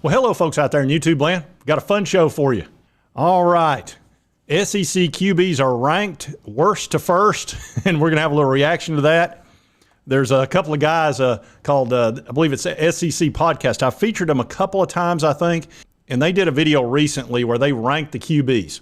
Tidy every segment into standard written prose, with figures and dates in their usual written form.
Well, hello, folks out there in YouTube land. We've got a fun show for you. All right. SEC QBs are ranked worst to first, and we're going to have a little reaction to that. There's a couple of guys called, I believe it's SEC Podcast. I've featured them a couple of times, I think, and they did a video recently where they ranked the QBs.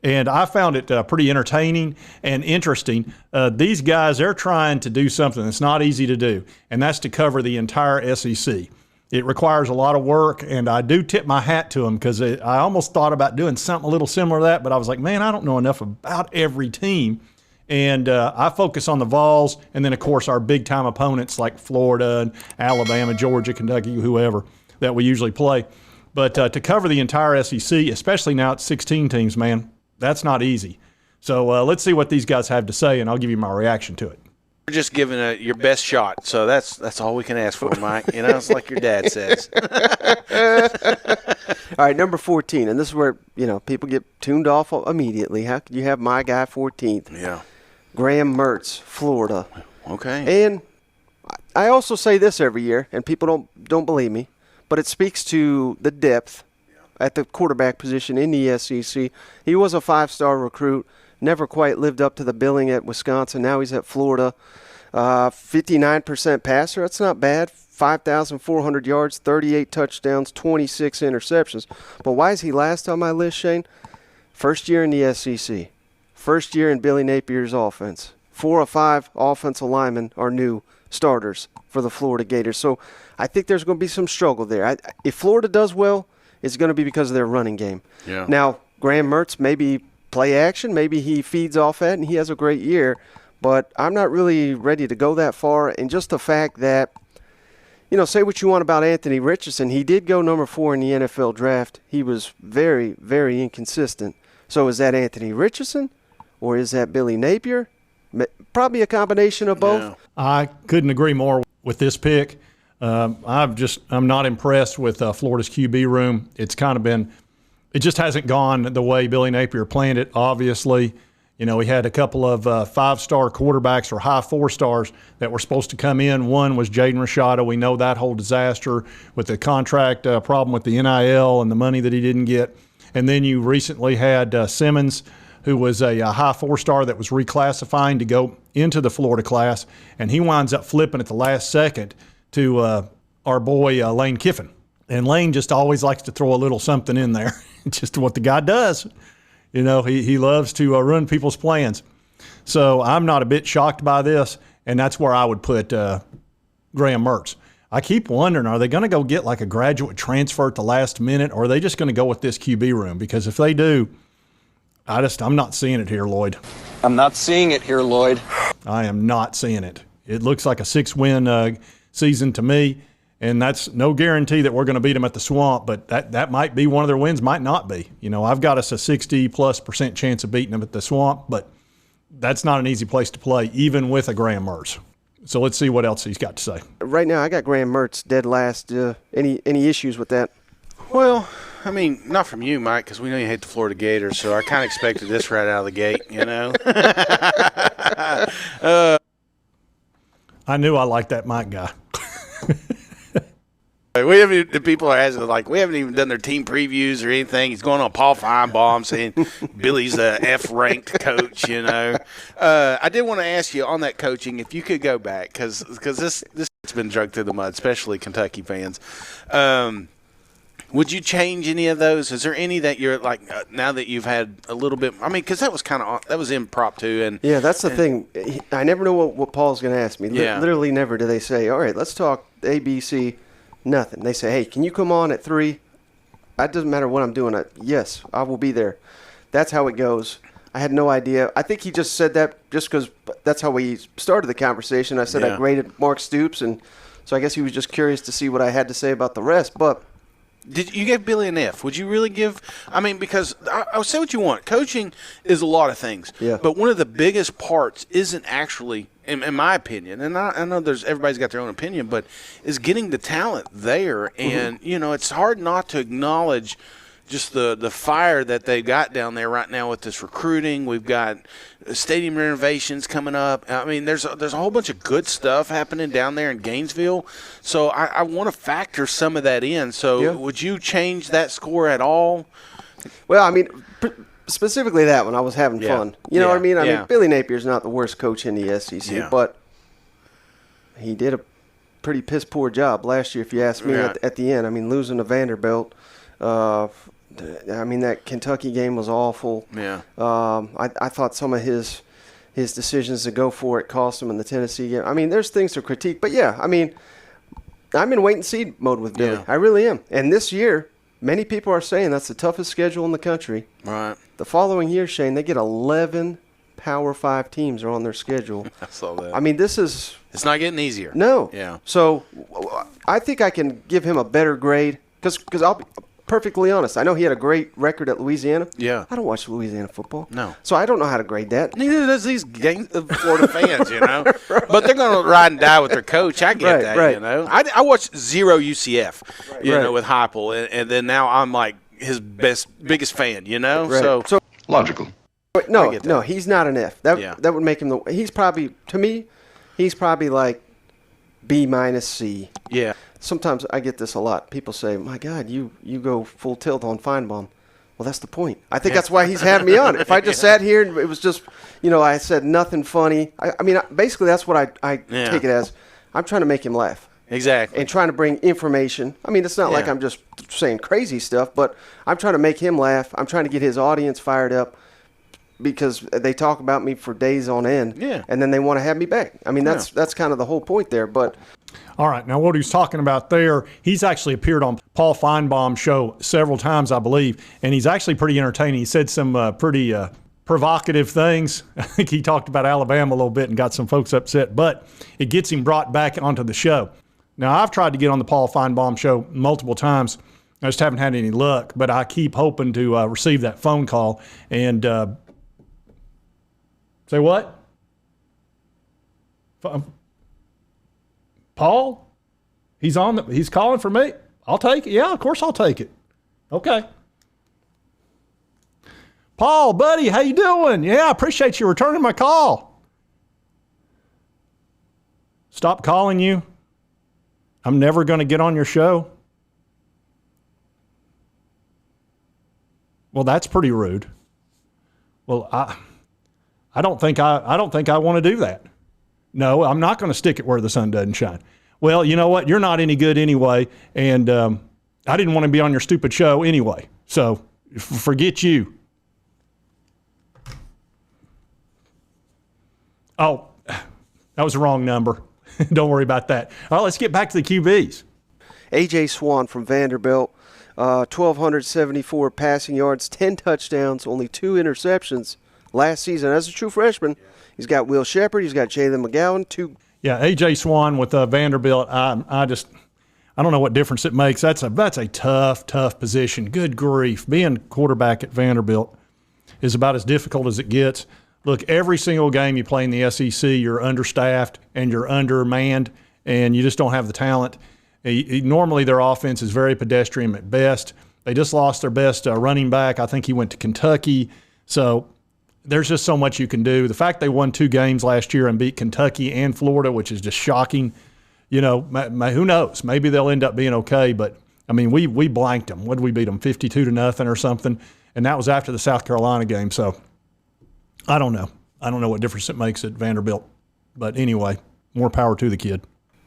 And I found it pretty entertaining and interesting. These guys, they're trying to do something that's not easy to do, and that's to cover the entire SEC. It requires a lot of work, and I do tip my hat to them because I almost thought about doing something a little similar to that, but I was like, man, I don't know enough about every team. And I focus on the Vols and then, of course, our big-time opponents like Florida and Alabama, Georgia, Kentucky, whoever that we usually play. But to cover the entire SEC, especially now it's 16 teams, man, that's not easy. So let's see what these guys have to say, and I'll give you my reaction to it. You're just giving it your best shot, so that's all we can ask for, Mike. You know, it's like your dad says. All right, number 14, and this is where, people get tuned off immediately. How could you have my guy 14th? Yeah. Graham Mertz, Florida. Okay. And I also say this every year, and people don't believe me, but it speaks to the depth at the quarterback position in the SEC. He was a 5-star recruit. Never quite lived up to the billing at Wisconsin. Now he's at Florida. 59% passer. That's not bad. 5,400 yards, 38 touchdowns, 26 interceptions. But why is he last on my list, Shane? First year in the SEC. First year in Billy Napier's offense. 4 of 5 offensive linemen are new starters for the Florida Gators. So I think there's going to be some struggle there. If Florida does well, it's going to be because of their running game. Yeah. Now, Graham Mertz maybe play action. Maybe he feeds off that and he has a great year. But I'm not really ready to go that far. And just the fact that, say what you want about Anthony Richardson. He did go number 4 in the NFL draft. He was very, very inconsistent. So is that Anthony Richardson or is that Billy Napier? Probably a combination of both. Yeah. I couldn't agree more with this pick. I'm not impressed with Florida's QB room. It just hasn't gone the way Billy Napier planned it, obviously. He had a couple of 5-star quarterbacks or high 4-stars that were supposed to come in. One was Jaden Rashada. We know that whole disaster with the contract problem with the NIL and the money that he didn't get. And then you recently had Simmons, who was a high 4-star that was reclassifying to go into the Florida class, and he winds up flipping at the last second to our boy Lane Kiffin. And Lane just always likes to throw a little something in there. Just what the guy does. He loves to run people's plans. So I'm not a bit shocked by this, and that's where I would put Graham Mertz. I keep wondering, are they going to go get like a graduate transfer at the last minute, or are they just going to go with this QB room? Because if they do, I'm not seeing it here, Lloyd. I'm not seeing it here, Lloyd. I am not seeing it. It looks like a 6-win season to me. And that's no guarantee that we're going to beat them at the Swamp, but that might be one of their wins, might not be. I've got us a 60+% chance of beating them at the Swamp, but that's not an easy place to play, even with a Graham Mertz. So let's see what else he's got to say. Right now, I got Graham Mertz dead last. Any issues with that? Well, not from you, Mike, because we know you hate the Florida Gators, so I kind of expected this right out of the gate, I knew I liked that Mike guy. The people are asking, we haven't even done their team previews or anything. He's going on Paul Feinbaum saying Billy's a F-ranked coach, I did want to ask you on that coaching, if you could go back, because this has been dragged through the mud, especially Kentucky fans. Would you change any of those? Is there any that you're now that you've had a little bit? Because that was that was impromptu. And yeah, that's the thing. I never know what Paul's going to ask me. Yeah. Literally never do they say, all right, let's talk ABC. Nothing. They say, hey, can you come on at 3? It doesn't matter what I'm doing. Yes, I will be there. That's how it goes. I had no idea. I think he just said that just because that's how we started the conversation. I said I graded Mark Stoops, and so I guess he was just curious to see what I had to say about the rest. But did you give Billy an F? Would you really give? Because I'll say what you want. Coaching is a lot of things. Yeah. But one of the biggest parts isn't actually, in my opinion, and I know everybody's got their own opinion, but is getting the talent there. And, it's hard not to acknowledge just the fire that they've got down there right now with this recruiting. We've got stadium renovations coming up. I mean, there's a whole bunch of good stuff happening down there in Gainesville. So I want to factor some of that in. So would you change that score at all? Well, I mean, specifically that one, I was having fun. You know what I mean? I mean, Billy Napier's not the worst coach in the SEC, but he did a pretty piss-poor job last year, if you ask me, at the end. I mean, losing to Vanderbilt. I mean, that Kentucky game was awful. Yeah. I thought some of his decisions to go for it cost him in the Tennessee game. I mean, there's things to critique. But, yeah, I mean, I'm in wait-and-see mode with Billy. Yeah. I really am. And this year, many people are saying that's the toughest schedule in the country. Right. The following year, Shane, they get 11 Power 5 teams are on their schedule. I saw that. I mean, this is – it's not getting easier. No. Yeah. So I think I can give him a better grade because I'll be perfectly honest. I know he had a great record at Louisiana. Yeah. I don't watch Louisiana football. No. So I don't know how to grade that. Neither does these Florida fans, you know. But they're going to ride and die with their coach. I get that, you know. I watched zero UCF, you know, with Heupel, and then now I'm like his biggest fan, you know. Right. So logical. But no, he's not an F. That would make him he's probably, to me, he's probably like B minus C. Yeah. Sometimes I get this a lot. People say, my God, you go full tilt on Feinbaum. Well, that's the point. I think that's why he's having me on. If I just sat here and it was just, you know, I said nothing funny. I mean, basically that's what I take it as. I'm trying to make him laugh. Exactly. And trying to bring information. I mean, it's not like I'm just saying crazy stuff, but I'm trying to make him laugh. I'm trying to get his audience fired up because they talk about me for days on end. Yeah. And then they want to have me back. I mean, that's kind of the whole point there. But all right. Now, what he's talking about there, he's actually appeared on Paul Feinbaum's show several times, I believe, and he's actually pretty entertaining. He said some pretty provocative things. I think he talked about Alabama a little bit and got some folks upset, but it gets him brought back onto the show. Now, I've tried to get on the Paul Feinbaum show multiple times. I just haven't had any luck, but I keep hoping to receive that phone call and say what? Paul? He's calling for me? I'll take it. Yeah, of course I'll take it. Okay. Paul, buddy, how you doing? Yeah, I appreciate you returning my call. Stop calling you. I'm never going to get on your show. Well, that's pretty rude. Well, I don't think I want to do that. No, I'm not going to stick it where the sun doesn't shine. Well, you know what? You're not any good anyway, and I didn't want to be on your stupid show anyway. So forget you. Oh, that was the wrong number. Don't worry about that. All right, let's get back to the QBs. A.J. Swan from Vanderbilt, 1,274 passing yards, 10 touchdowns, only 2 interceptions last season as a true freshman. He's got Will Shepard. He's got Jalen McGowan. 2. Yeah, A.J. Swan with Vanderbilt. I don't know what difference it makes. That's a tough position. Good grief. Being quarterback at Vanderbilt is about as difficult as it gets. Look, every single game you play in the SEC, you're understaffed and you're undermanned, and you just don't have the talent. Normally their offense is very pedestrian at best. They just lost their best running back. I think he went to Kentucky. So there's just so much you can do. The fact they won 2 games last year and beat Kentucky and Florida, which is just shocking, you know, who knows? Maybe they'll end up being okay. But, I mean, we blanked them. What did we beat them, 52-0 or something? And that was after the South Carolina game. So I don't know. I don't know what difference it makes at Vanderbilt. But anyway, more power to the kid.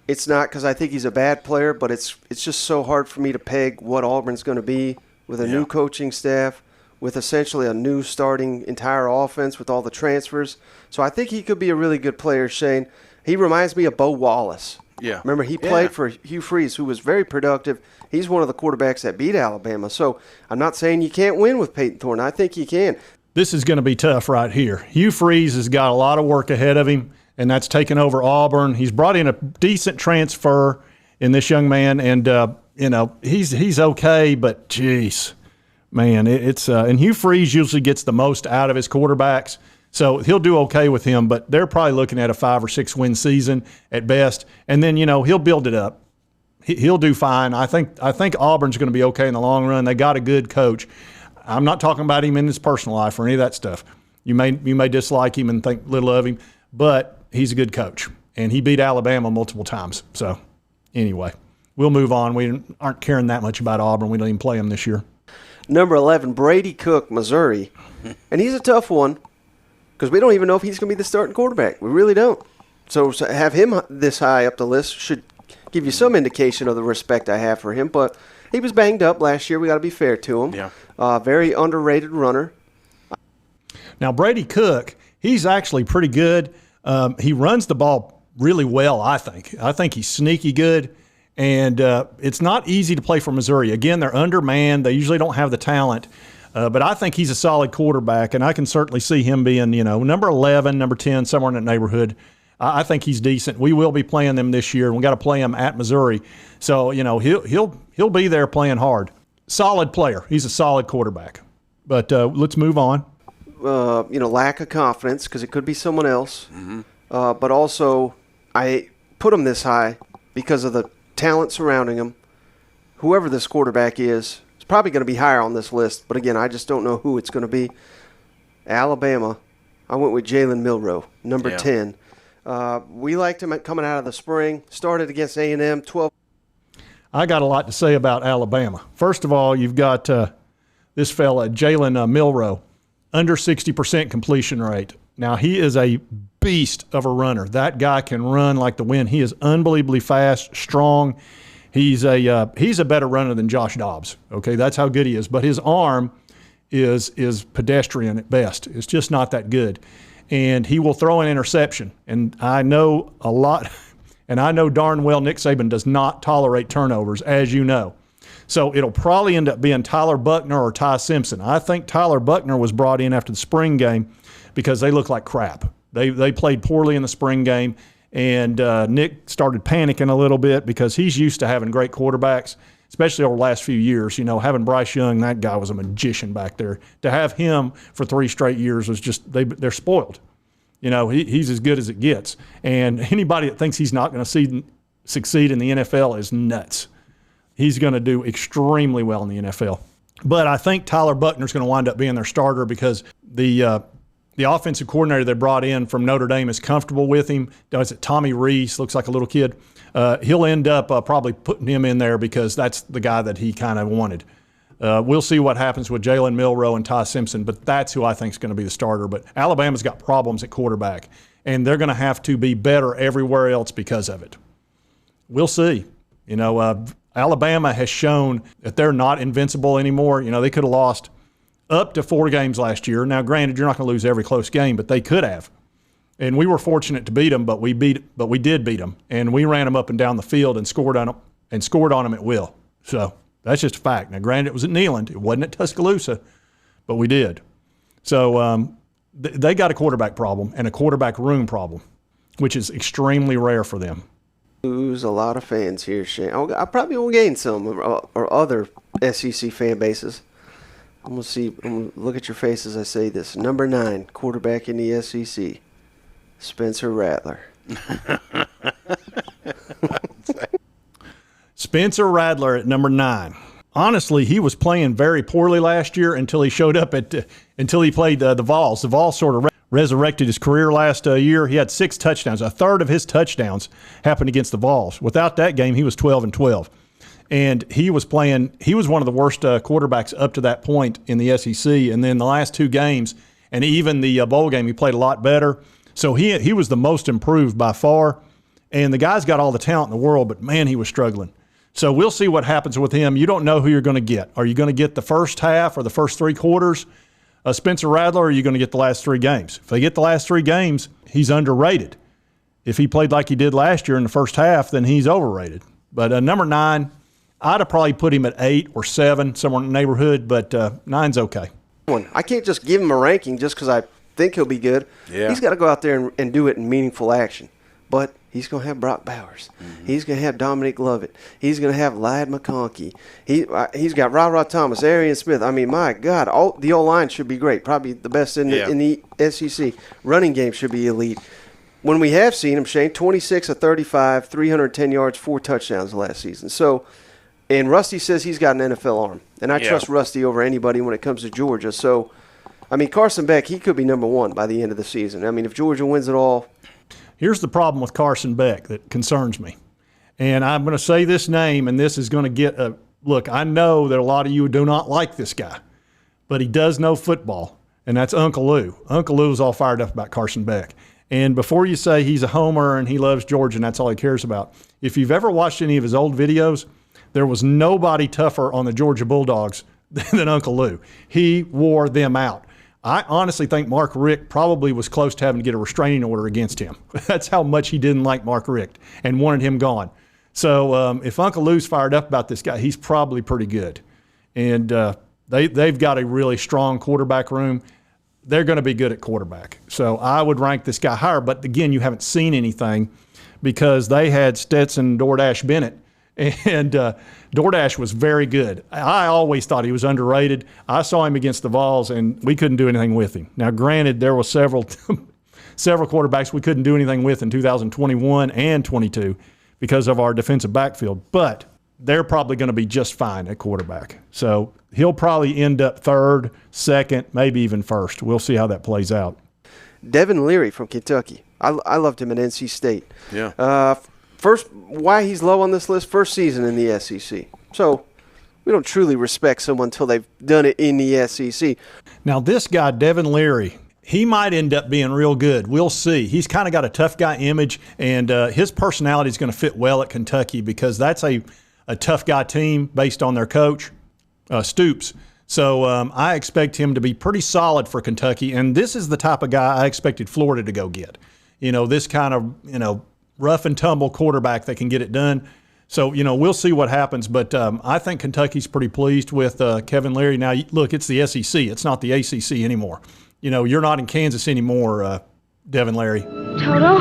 It's not because I think he's a bad player, but it's just so hard for me to peg what Auburn's going to be with a new coaching staff, with essentially a new starting entire offense with all the transfers. So I think he could be a really good player, Shane. He reminds me of Bo Wallace. Yeah. Remember, he played for Hugh Freeze, who was very productive. He's one of the quarterbacks that beat Alabama. So I'm not saying you can't win with Peyton Thorne. I think you can. This is going to be tough right here. Hugh Freeze has got a lot of work ahead of him, and that's taken over Auburn. He's brought in a decent transfer in this young man, and you know, he's okay, but geez, man, it's and Hugh Freeze usually gets the most out of his quarterbacks, so he'll do okay with him. But they're probably looking at a 5 or 6 win season at best, and then, you know, he'll build it up. he'll do fine. I think Auburn's going to be okay in the long run. They got a good coach. I'm not talking about him in his personal life or any of that stuff. You may dislike him and think little of him, but he's a good coach, and he beat Alabama multiple times. So anyway, we'll move on. We aren't caring that much about Auburn. We don't even play them this year. Number 11, Brady Cook, Missouri. And he's a tough one because we don't even know if he's going to be the starting quarterback. We really don't. So have him this high up the list should give you some indication of the respect I have for him. But he was banged up last year. We got to be fair to him. Yeah. Very underrated runner. Now, Brady Cook, he's actually pretty good. He runs the ball really well, I think. I think he's sneaky good. And it's not easy to play for Missouri. Again, they're undermanned. They usually don't have the talent. But I think he's a solid quarterback, and I can certainly see him being, number 11, number 10, somewhere in that neighborhood. I think he's decent. We will be playing them this year, and we got to play him at Missouri. So, he'll be there playing hard. Solid player. He's a solid quarterback. But let's move on. Lack of confidence because it could be someone else. But also, I put him this high because of the talent surrounding him. Whoever this quarterback is, it's probably going to be higher on this list. But again, I just don't know who it's going to be. Alabama, I went with Jalen Milroe, number 10. We liked him coming out of the spring. Started against A&M, 12. I got a lot to say about Alabama. First of all, you've got this fella, Jalen Milroe, under 60% completion rate. Now, he is a beast of a runner. That guy can run like the wind. He is unbelievably fast, strong. He's a better runner than Josh Dobbs. Okay, that's how good he is. But his arm is pedestrian at best. It's just not that good. And he will throw an interception. And I know a lot, and I know darn well Nick Saban does not tolerate turnovers, as you know. So it'll probably end up being Tyler Buckner or Ty Simpson. I think Tyler Buckner was brought in after the spring game because they look like crap. They played poorly in the spring game, and Nick started panicking a little bit because he's used to having great quarterbacks, especially over the last few years. Having Bryce Young, that guy was a magician back there. To have him for 3 straight years was just they're spoiled. He's as good as it gets. And anybody that thinks he's not going to succeed in the NFL is nuts. He's going to do extremely well in the NFL. But I think Tyler Buckner's going to wind up being their starter because the offensive coordinator they brought in from Notre Dame is comfortable with him. Does it? Tommy Rees, looks like a little kid. He'll end up probably putting him in there because that's the guy that he kind of wanted. We'll see what happens with Jalen Milroe and Ty Simpson, but that's who I think is going to be the starter. But Alabama's got problems at quarterback, and they're going to have to be better everywhere else because of it. We'll see. Alabama has shown that they're not invincible anymore. They could have lost up to 4 games last year. Now, granted, you're not going to lose every close game, but they could have. And we were fortunate to beat them, but we did beat them, and we ran them up and down the field and scored on them at will. So that's just a fact. Now, granted, it was at Neyland. It wasn't at Tuscaloosa, but we did. So they got a quarterback problem and a quarterback room problem, which is extremely rare for them. Lose a lot of fans here, Shane. I probably will gain some or other SEC fan bases. I'm gonna look at your face as I say this. Number 9, quarterback in the SEC, Spencer Rattler. Spencer Rattler at number 9. Honestly, he was playing very poorly last year until he showed up until he played the Vols. The Vols sort of resurrected his career last year. He had 6 touchdowns. A third of his touchdowns happened against the Vols. Without that game, he was 12-12. And he was one of the worst quarterbacks up to that point in the SEC. And then the last 2 games, and even the bowl game, he played a lot better. So he was the most improved by far. And the guy's got all the talent in the world, but, man, he was struggling. So we'll see what happens with him. You don't know who you're going to get. Are you going to get the first half or the first 3 quarters? Spencer Rattler, or are you going to get the last 3 games? If they get the last 3 games, he's underrated. If he played like he did last year in the first half, then he's overrated. But number 9, I'd have probably put him at 8 or 7, somewhere in the neighborhood, but 9's okay. I can't just give him a ranking just because I think he'll be good. Yeah. He's got to go out there and do it in meaningful action. But he's going to have Brock Bowers. Mm-hmm. He's going to have Dominic Lovett. He's going to have Ladd McConkey. He's got Ra Thomas, Arian Smith. I mean, my God, the O-line should be great. Probably the best in the SEC. Running game should be elite. when we have seen him, Shane, 26 of 35, 310 yards, 4 touchdowns last season. So, and Rusty says he's got an NFL arm. And I trust Rusty over anybody when it comes to Georgia. So, I mean, Carson Beck, he could be number 1 by the end of the season. I mean, if Georgia wins it all. Here's the problem with Carson Beck that concerns me. And I'm going to say this name, and this is going to get a look. I know that a lot of you do not like this guy, but he does know football, and that's Uncle Lou. Uncle Lou is all fired up about Carson Beck. And before you say he's a homer and he loves Georgia and that's all he cares about, if you've ever watched any of his old videos, there was nobody tougher on the Georgia Bulldogs than Uncle Lou. He wore them out. I honestly think Mark Richt probably was close to having to get a restraining order against him. That's how much he didn't like Mark Richt and wanted him gone. So if Uncle Lou's fired up about this guy, he's probably pretty good. And they've got a really strong quarterback room. They're going to be good at quarterback. So I would rank this guy higher. But, again, you haven't seen anything because they had Stetson DoorDash Bennett, and DoorDash was very good. I always thought he was underrated. I saw him against the Vols, and we couldn't do anything with him. Now, granted, there were several quarterbacks we couldn't do anything with in 2021 and 22 because of our defensive backfield. But they're probably going to be just fine at quarterback. So he'll probably end up 3rd, 2nd, maybe even 1st. We'll see how that plays out. Devin Leary from Kentucky. I loved him at NC State. Yeah. First, why he's low on this list, first season in the SEC. So we don't truly respect someone until they've done it in the SEC. Now, this guy, Devin Leary, he might end up being real good. We'll see. He's kind of got a tough guy image, and his personality is going to fit well at Kentucky because that's a tough guy team based on their coach, Stoops. So I expect him to be pretty solid for Kentucky, and this is the type of guy I expected Florida to go get. This kind of, rough and tumble quarterback that can get it done. So, we'll see what happens, but I think Kentucky's pretty pleased with Kevin Leary. Now, look, it's the SEC. It's not the ACC anymore. You're not in Kansas anymore, Devin Leary. Toto,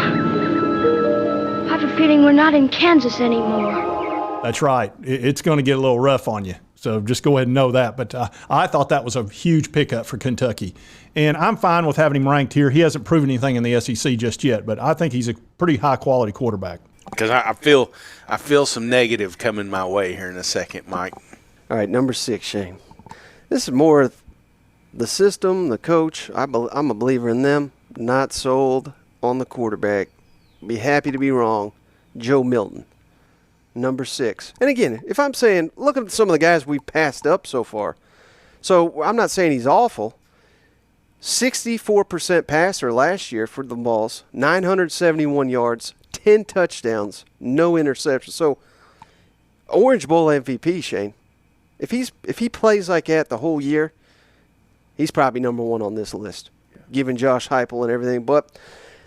I have a feeling we're not in Kansas anymore. That's right. It's going to get a little rough on you. So just go ahead and know that. But I thought that was a huge pickup for Kentucky. And I'm fine with having him ranked here. He hasn't proven anything in the SEC just yet, but I think he's a pretty high-quality quarterback. Because I feel some negative coming my way here in a second, Mike. All right, number 6, Shane. This is more the system, the coach. I'm a believer in them. Not sold on the quarterback. Be happy to be wrong. Joe Milton. Number 6. And again, if I'm saying, look at some of the guys we've passed up so far. So I'm not saying he's awful. 64% passer last year for the Vols, 971 yards, 10 touchdowns, no interceptions. So Orange Bowl MVP, Shane. If he plays like that the whole year, he's probably number 1 on this list, given Josh Heupel and everything. But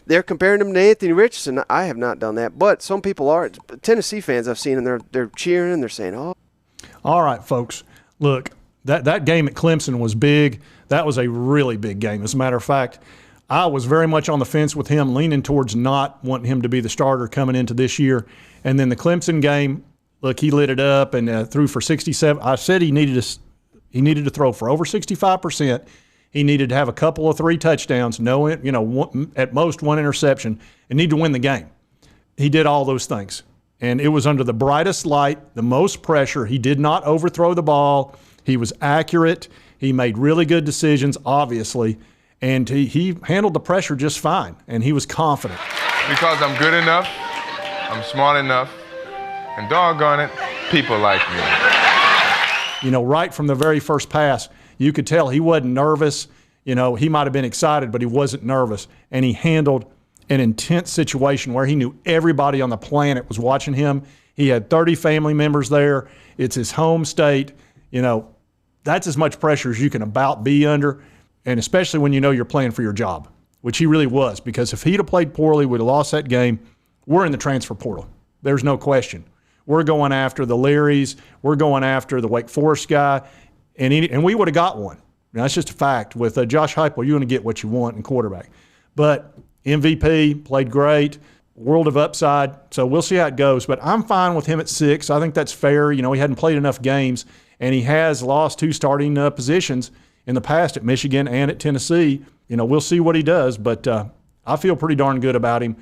they're comparing him to Anthony Richardson. I have not done that, but some people are. Tennessee fans I've seen, and they're cheering, and they're saying, oh. All right, folks. Look, that game at Clemson was big. That was a really big game. As a matter of fact, I was very much on the fence with him, leaning towards not wanting him to be the starter coming into this year. And then the Clemson game, look, he lit it up and threw for 67. I said he needed to throw for over 65%. He needed to have a couple of 3 touchdowns, at most 1 interception, and need to win the game. He did all those things. And it was under the brightest light, the most pressure. He did not overthrow the ball. He was accurate. He made really good decisions, obviously. And he handled the pressure just fine, and he was confident. Because I'm good enough, I'm smart enough, and doggone it, people like me. Right from the very first pass, you could tell he wasn't nervous. He might have been excited, but he wasn't nervous. And he handled an intense situation where he knew everybody on the planet was watching him. He had 30 family members there. It's his home state. That's as much pressure as you can about be under, and especially when you're playing for your job, which he really was, because if he'd have played poorly, we'd have lost that game. We're in the transfer portal. There's no question. We're going after the Learys. We're going after the Wake Forest guy, and we would have got one. Now, that's just a fact. With Josh Heupel, you're going to get what you want in quarterback. But MVP, played great, world of upside. So we'll see how it goes. But I'm fine with him at 6. I think that's fair. He hadn't played enough games, and he has lost 2 starting positions in the past at Michigan and at Tennessee. We'll see what he does. But I feel pretty darn good about him.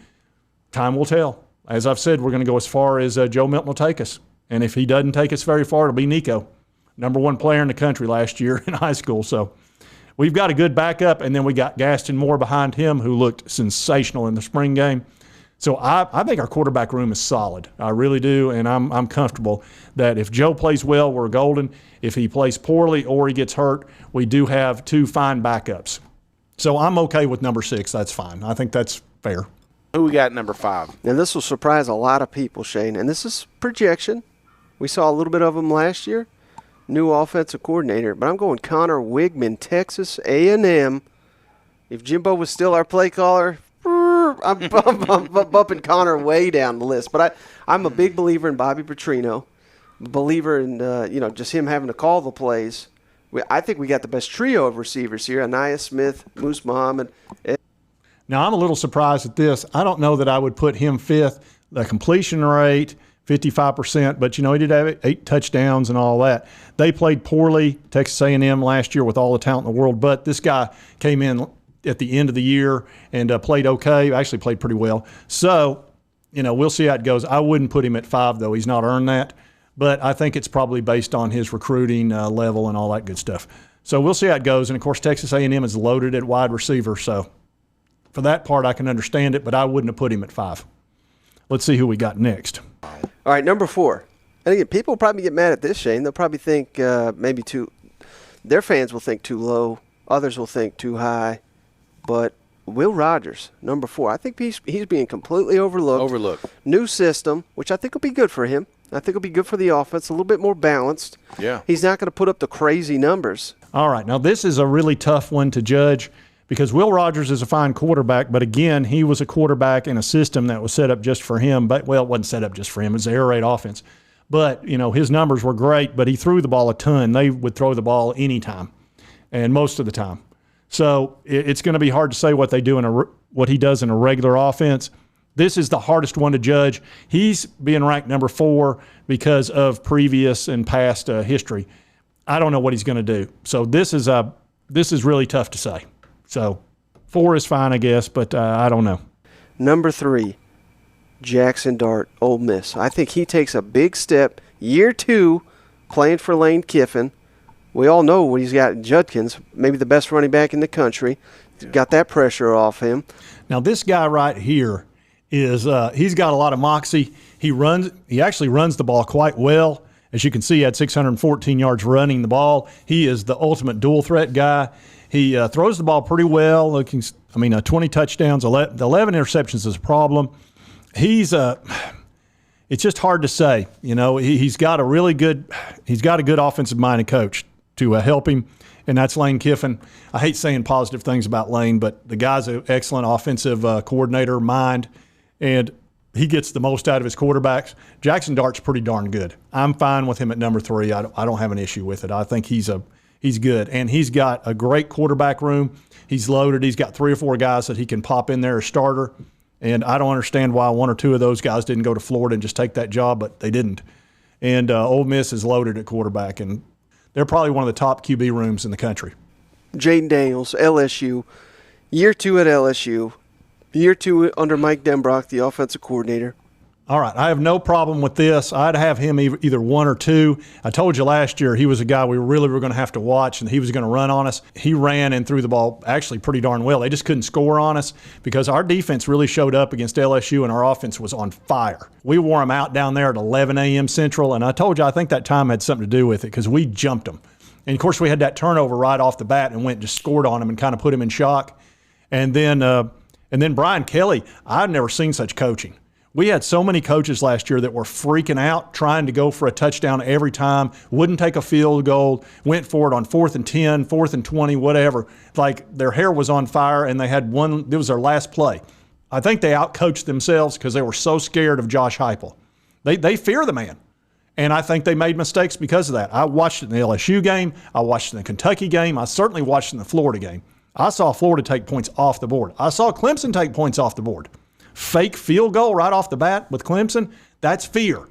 Time will tell. As I've said, we're going to go as far as Joe Milton will take us. And if he doesn't take us very far, it'll be Nico, number one player in the country last year in high school. So we've got a good backup, and then we got Gaston Moore behind him, who looked sensational in the spring game. So I think our quarterback room is solid. I really do, and I'm comfortable that if Joe plays well, we're golden. If he plays poorly or he gets hurt, we do have 2 fine backups. So I'm okay with number 6. That's fine. I think that's fair. Who we got number 5? And this will surprise a lot of people, Shane, and this is projection. We saw a little bit of him last year. New offensive coordinator, but I'm going Connor Wigman, Texas A&M. If Jimbo was still our play caller, I'm bumping Connor way down the list. But I'm a big believer in Bobby Petrino, believer in just him having to call the plays. I think we got the best trio of receivers here: Anaya Smith, Moose Muhammad. Now, I'm a little surprised at this. I don't know that I would put him 5th. The completion rate, 55%, but, he did have 8 touchdowns and all that. They played poorly, Texas A&M last year with all the talent in the world, but this guy came in at the end of the year and played okay, actually played pretty well. So, we'll see how it goes. I wouldn't put him at 5, though. He's not earned that, but I think it's probably based on his recruiting level and all that good stuff. So we'll see how it goes. And, of course, Texas A&M is loaded at wide receiver, so for that part, I can understand it, but I wouldn't have put him at 5. Let's see who we got next. All right, number 4. And again, people will probably get mad at this, Shane. They'll probably think maybe their fans will think too low. Others will think too high. But Will Rogers, number 4, I think he's being completely overlooked. New system, which I think will be good for him. I think it'll be good for the offense, a little bit more balanced. Yeah. He's not going to put up the crazy numbers. All right, now this is a really tough one to judge because Will Rogers is a fine quarterback, but again, he was a quarterback in a system that was set up just for him. But, well, it wasn't set up just for him. It was an air raid offense. But, his numbers were great, but he threw the ball a ton. They would throw the ball anytime and most of the time. So it's going to be hard to say what he does in a regular offense. This is the hardest one to judge. He's being ranked number 4 because of previous and past history. I don't know what he's going to do. So this is really tough to say. So 4 is fine, I guess, but I don't know. Number 3, Jackson Dart, Ole Miss. I think he takes a big step. Year 2, playing for Lane Kiffin. We all know what he's got in Judkins, maybe the best running back in the country. Got that pressure off him. Now, this guy right here is he's got a lot of moxie. He actually runs the ball quite well. As you can see, he had 614 yards running the ball. He is the ultimate dual threat guy. He throws the ball pretty well. 20 touchdowns, 11 interceptions is a problem. It's just hard to say. He's got a good offensive-minded coach to help him, and that's Lane Kiffin. I hate saying positive things about Lane, but the guy's an excellent offensive coordinator mind, and he gets the most out of his quarterbacks. Jackson Dart's pretty darn good. I'm fine with him at number 3. I don't have an issue with it. I think he's good, and he's got a great quarterback room. He's loaded. He's got 3 or 4 guys that he can pop in there as starter, and I don't understand why 1 or 2 of those guys didn't go to Florida and just take that job, but they didn't. And Ole Miss is loaded at quarterback, and they're probably one of the top QB rooms in the country. Jaden Daniels, LSU. Year 2 at LSU. Year 2 under Mike Denbrock, the offensive coordinator. All right, I have no problem with this. I'd have him either 1 or 2. I told you last year he was a guy we really were going to have to watch, and he was going to run on us. He ran and threw the ball actually pretty darn well. They just couldn't score on us because our defense really showed up against LSU, and our offense was on fire. We wore them out down there at 11 a.m. Central, and I told you I think that time had something to do with it because we jumped them. And, of course, we had that turnover right off the bat and went and just scored on them and kind of put them in shock. And then Brian Kelly, I've never seen such coaching. We had so many coaches last year that were freaking out, trying to go for a touchdown every time, wouldn't take a field goal, went for it on 4th and 10, 4th and 20, whatever. Like their hair was on fire and they had one, it was their last play. I think they outcoached themselves because they were so scared of Josh Heupel. They fear the man. And I think they made mistakes because of that. I watched it in the LSU game. I watched it in the Kentucky game. I certainly watched it in the Florida game. I saw Florida take points off the board. I saw Clemson take points off the board. Fake field goal right off the bat with Clemson, that's fear.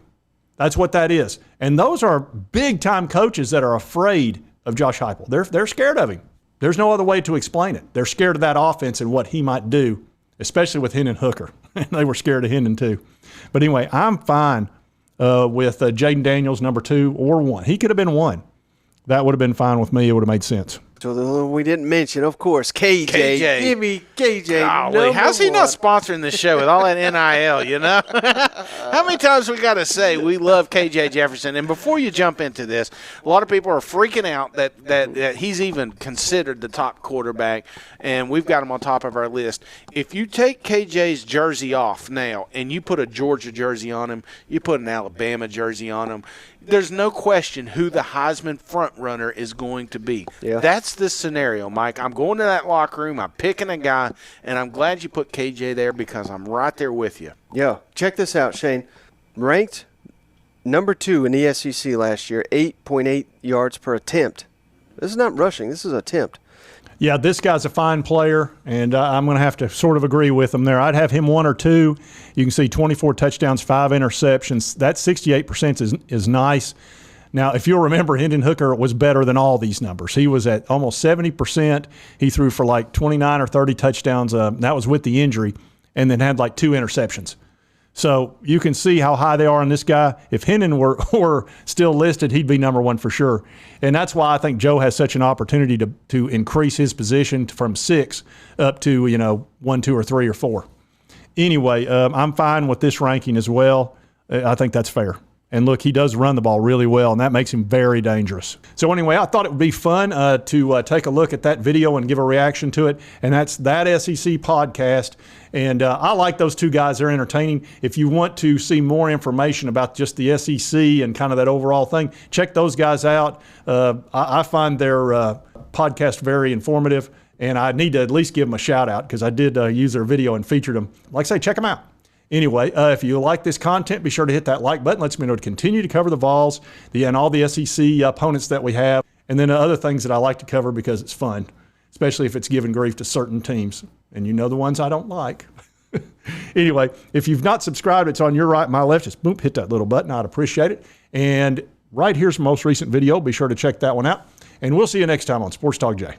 That's what that is. And those are big-time coaches that are afraid of Josh Heupel. They're scared of him. There's no other way to explain it. They're scared of that offense and what he might do especially with Hendon Hooker. They were scared of Hendon too. But anyway, I'm fine with Jaden Daniels, number 2 or 1. He could have been 1. That would have been fine with me. It would have made sense. So we didn't mention, of course, KJ. Give me KJ. Golly, how's he not sponsoring this show with all that NIL, you know? How many times we got to say we love KJ Jefferson? And before you jump into this, a lot of people are freaking out that he's even considered the top quarterback, and we've got him on top of our list. If you take KJ's jersey off now and you put a Georgia jersey on him, you put an Alabama jersey on him, there's no question who the Heisman front runner is going to be. Yeah. That's the scenario, Mike. I'm going to that locker room, I'm picking a guy, and I'm glad you put KJ there because I'm right there with you. Yeah. Check this out, Shane. Ranked number 2 in the SEC last year, 8.8 yards per attempt. This is not rushing. This is attempt. Yeah, this guy's a fine player, and I'm going to have to sort of agree with him there. I'd have him 1 or 2. You can see 24 touchdowns, 5 interceptions. That 68% is nice. Now, if you'll remember, Hendon Hooker was better than all these numbers. He was at almost 70%. He threw for like 29 or 30 touchdowns. That was with the injury, and then had like 2 interceptions. So you can see how high they are on this guy. If Hendon were still listed, he'd be number 1 for sure. And that's why I think Joe has such an opportunity to increase his position from 6 up to 1, 2, or 3 or 4. Anyway, I'm fine with this ranking as well. I think that's fair. And look, he does run the ball really well, and that makes him very dangerous. So anyway, I thought it would be fun to take a look at that video and give a reaction to it, and that's That SEC Podcast. And I like those 2 guys. They're entertaining. If you want to see more information about just the SEC and kind of that overall thing, check those guys out. I find their podcast very informative, and I need to at least give them a shout-out because I did use their video and featured them. Like I say, check them out. Anyway, if you like this content, be sure to hit that like button. Lets me know to continue to cover the Vols and all the SEC opponents that we have, and then other things that I like to cover because it's fun, especially if it's giving grief to certain teams. And you know the ones I don't like. Anyway, if you've not subscribed, it's on your right, my left. Just boom, hit that little button. I'd appreciate it. And right here's the most recent video. Be sure to check that one out. And we'll see you next time on Sports Talk Jay.